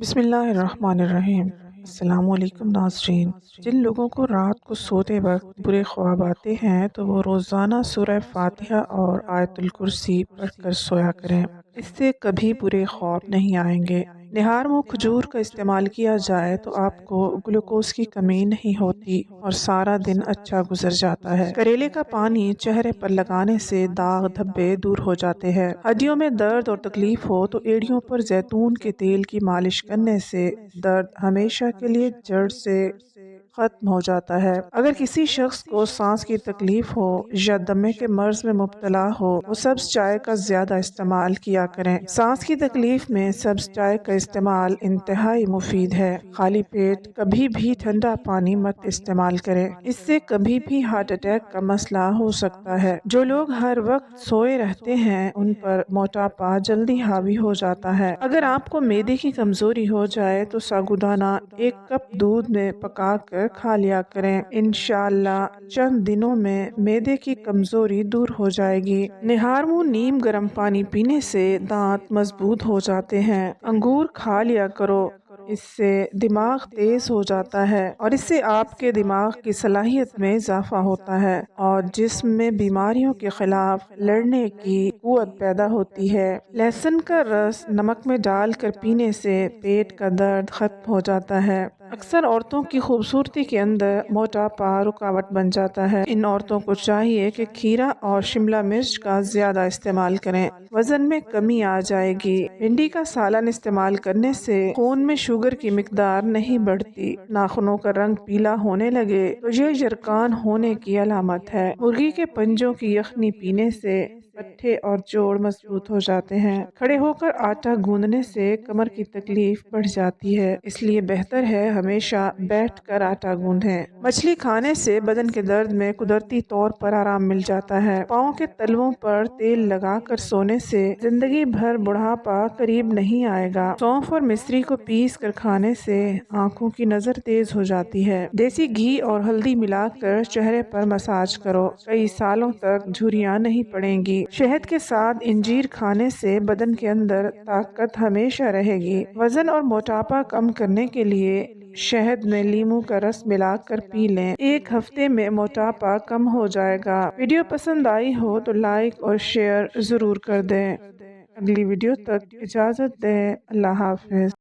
بسم اللہ الرحمن الرحیم۔ السلام علیکم ناظرین۔ جن لوگوں کو رات کو سوتے وقت برے خواب آتے ہیں تو وہ روزانہ سورہ فاتحہ اور آیت الکرسی پڑھ کر سویا کریں، اس سے کبھی برے خواب نہیں آئیں گے۔ نہار منہ کھجور کا استعمال کیا جائے تو آپ کو گلوکوز کی کمی نہیں ہوتی اور سارا دن اچھا گزر جاتا ہے۔ کریلے کا پانی چہرے پر لگانے سے داغ دھبے دور ہو جاتے ہیں۔ ہڈیوں میں درد اور تکلیف ہو تو ایڑیوں پر زیتون کے تیل کی مالش کرنے سے درد ہمیشہ کے لیے جڑ سے ختم ہو جاتا ہے۔ اگر کسی شخص کو سانس کی تکلیف ہو یا دمے کے مرض میں مبتلا ہو وہ سبز چائے کا زیادہ استعمال کیا کریں۔ سانس کی تکلیف میں سبز چائے کا استعمال انتہائی مفید ہے۔ خالی پیٹ کبھی بھی ٹھنڈا پانی مت استعمال کریں، اس سے کبھی بھی ہارٹ اٹیک کا مسئلہ ہو سکتا ہے۔ جو لوگ ہر وقت سوئے رہتے ہیں ان پر موٹاپا جلدی حاوی ہو جاتا ہے۔ اگر آپ کو معدے کی کمزوری ہو جائے تو ساگودانہ 1 کپ دودھ میں پکا کر کھا لیا کریں، انشاءاللہ چند دنوں میں معدے کی کمزوری دور ہو جائے گی۔ نہار منہ نیم گرم پانی پینے سے دانت مضبوط ہو جاتے ہیں۔ انگور کھا لیا کرو، اس سے دماغ تیز ہو جاتا ہے اور اس سے آپ کے دماغ کی صلاحیت میں اضافہ ہوتا ہے اور جسم میں بیماریوں کے خلاف لڑنے کی قوت پیدا ہوتی ہے۔ لہسن کا رس نمک میں ڈال کر پینے سے پیٹ کا درد ختم ہو جاتا ہے۔ اکثر عورتوں کی خوبصورتی کے اندر موٹاپا رکاوٹ بن جاتا ہے۔ ان عورتوں کو چاہیے کہ کھیرا اور شملہ مرچ کا زیادہ استعمال کریں، وزن میں کمی آ جائے گی۔ بھنڈی کا سالن استعمال کرنے سے خون میں شوگر کی مقدار نہیں بڑھتی۔ ناخنوں کا رنگ پیلا ہونے لگے تو یہ یرقان ہونے کی علامت ہے۔ مرغی کے پنجوں کی یخنی پینے سے پٹھے اور جوڑ مضبوط ہو جاتے ہیں۔ کھڑے ہو کر آٹا گوندنے سے کمر کی تکلیف بڑھ جاتی ہے، اس لیے بہتر ہے ہمیشہ بیٹھ کر آٹا گوندیں۔ مچھلی کھانے سے بدن کے درد میں قدرتی طور پر آرام مل جاتا ہے۔ پاؤں کے تلووں پر تیل لگا کر سونے سے زندگی بھر بڑھاپا قریب نہیں آئے گا۔ سونف اور مصری کو پیس کر کھانے سے آنکھوں کی نظر تیز ہو جاتی ہے۔ دیسی گھی اور ہلدی ملا کر چہرے پر مساج کرو، کئی سالوں تک جھریاں نہیں پڑیں گی۔ شہد کے ساتھ انجیر کھانے سے بدن کے اندر طاقت ہمیشہ رہے گی۔ وزن اور موٹاپا کم کرنے کے لیے شہد میں لیموں کا رس ملا کر پی لیں، 1 ہفتے میں موٹاپا کم ہو جائے گا۔ ویڈیو پسند آئی ہو تو لائک اور شیئر ضرور کر دیں۔ اگلی ویڈیو تک اجازت دیں۔ اللہ حافظ۔